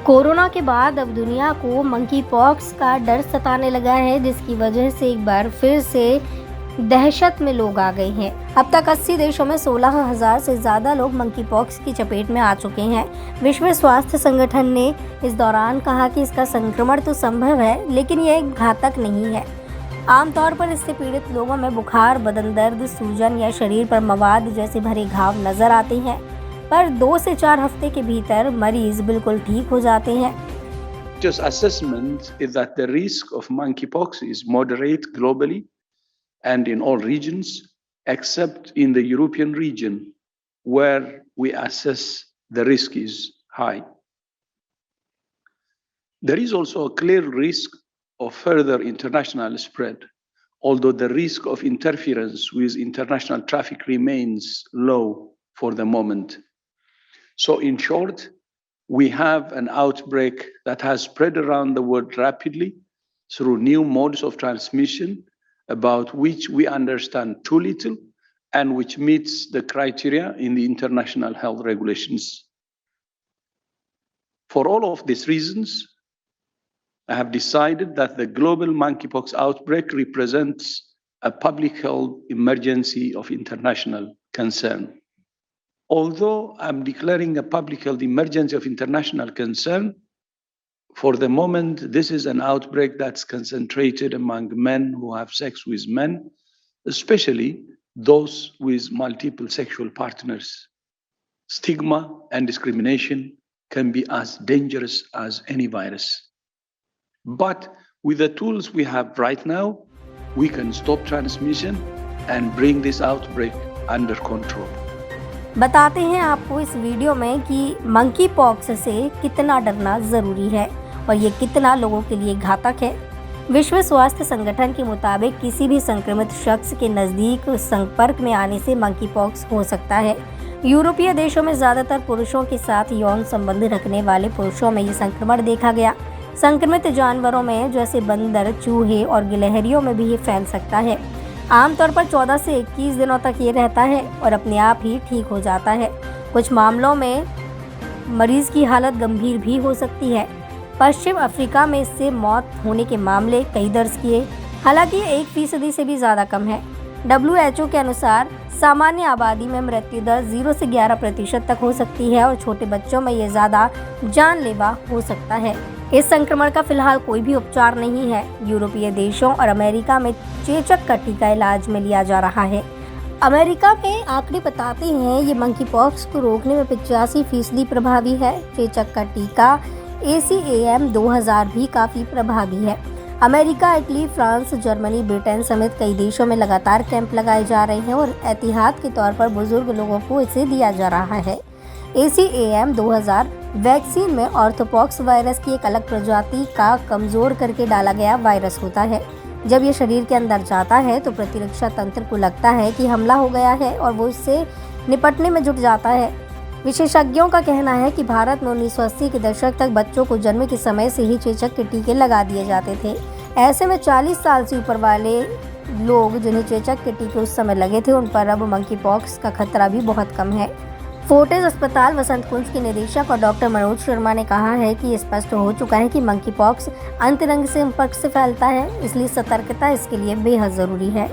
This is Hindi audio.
कोरोना के बाद अब दुनिया को मंकी पॉक्स का डर सताने लगा है, जिसकी वजह से एक बार फिर से दहशत में लोग आ गए हैं। अब तक 80 देशों में 16,000 से ज़्यादा लोग मंकी पॉक्स की चपेट में आ चुके हैं। विश्व स्वास्थ्य संगठन ने इस दौरान कहा कि इसका संक्रमण तो संभव है, लेकिन यह घातक नहीं है। आमतौर पर इससे पीड़ित लोगों में बुखार, बदन दर्द, सूजन या शरीर पर मवाद जैसे भरे घाव नजर आते हैं, पर 2 से 4 हफ्ते के भीतर मरीज बिल्कुल ठीक हो जाते हैं। Just assessment is that the risk of monkeypox is moderate globally and in all regions, except in the European region, where we assess the risk is high. There is also a clear risk of further international spread, although the risk of interference with international traffic remains low for the moment. So in short, we have an outbreak that has spread around the world rapidly through new modes of transmission about which we understand too little and which meets the criteria in the international health regulations. For all of these reasons, I have decided that the global monkeypox outbreak represents a public health emergency of international concern. Although I'm declaring a public health emergency of international concern, for the moment, this is an outbreak that's concentrated among men who have sex with men, especially those with multiple sexual partners. Stigma and discrimination can be as dangerous as any virus. But with the tools we have right now, we can stop transmission and bring this outbreak under control. बताते हैं आपको इस वीडियो में कि मंकी पॉक्स से कितना डरना ज़रूरी है और ये कितना लोगों के लिए घातक है। विश्व स्वास्थ्य संगठन के मुताबिक किसी भी संक्रमित शख्स के नज़दीक संपर्क में आने से मंकी पॉक्स हो सकता है। यूरोपीय देशों में ज़्यादातर पुरुषों के साथ यौन संबंध रखने वाले पुरुषों में ये संक्रमण देखा गया। संक्रमित जानवरों में जैसे बंदर, चूहे और गिलहरियों में भी ये फैल सकता है। आमतौर पर 14 से 21 दिनों तक ये रहता है और अपने आप ही ठीक हो जाता है। कुछ मामलों में मरीज की हालत गंभीर भी हो सकती है। पश्चिम अफ्रीका में इससे मौत होने के मामले कई दर्ज किए, हालांकि 1% से भी ज़्यादा कम है। WHO के अनुसार सामान्य आबादी में मृत्यु दर 0 से 11% तक हो सकती है और छोटे बच्चों में ये ज़्यादा जानलेवा हो सकता है। इस संक्रमण का फिलहाल कोई भी उपचार नहीं है। यूरोपीय देशों और अमेरिका में चेचक का टीका इलाज में लिया जा रहा है। अमेरिका में आंकड़े बताते हैं ये मंकी पॉक्स को रोकने में 85% प्रभावी है। चेचक का टीका ACAM 2000 भी काफ़ी प्रभावी है। America, Italy, France, Germany, Britain समेत कई देशों में लगातार कैंप लगाए जा रहे हैं और एहतियात के तौर पर बुजुर्ग लोगों को इसे दिया जा रहा है। ACAM 2000 वैक्सीन में ऑर्थोपॉक्स वायरस की एक अलग प्रजाति का कमज़ोर करके डाला गया वायरस होता है। जब ये शरीर के अंदर जाता है तो प्रतिरक्षा तंत्र को लगता है कि हमला हो गया है और वो इससे निपटने में जुट जाता है। विशेषज्ञों का कहना है कि भारत में 1980 के दशक तक बच्चों को जन्म के समय से ही चेचक के टीके लगा दिए जाते थे। ऐसे में 40 साल से ऊपर वाले लोग जिन्हें चेचक के टीके उस समय लगे थे, उन पर अब मंकी पॉक्स का खतरा भी बहुत कम है। फोर्टिस अस्पताल वसंत कुंज के निदेशक और डॉक्टर मनोज शर्मा ने कहा है कि ये स्पष्ट हो चुका है कि मंकी पॉक्स अंतरंग संपर्क से फैलता है, इसलिए सतर्कता इसके लिए बेहद ज़रूरी है।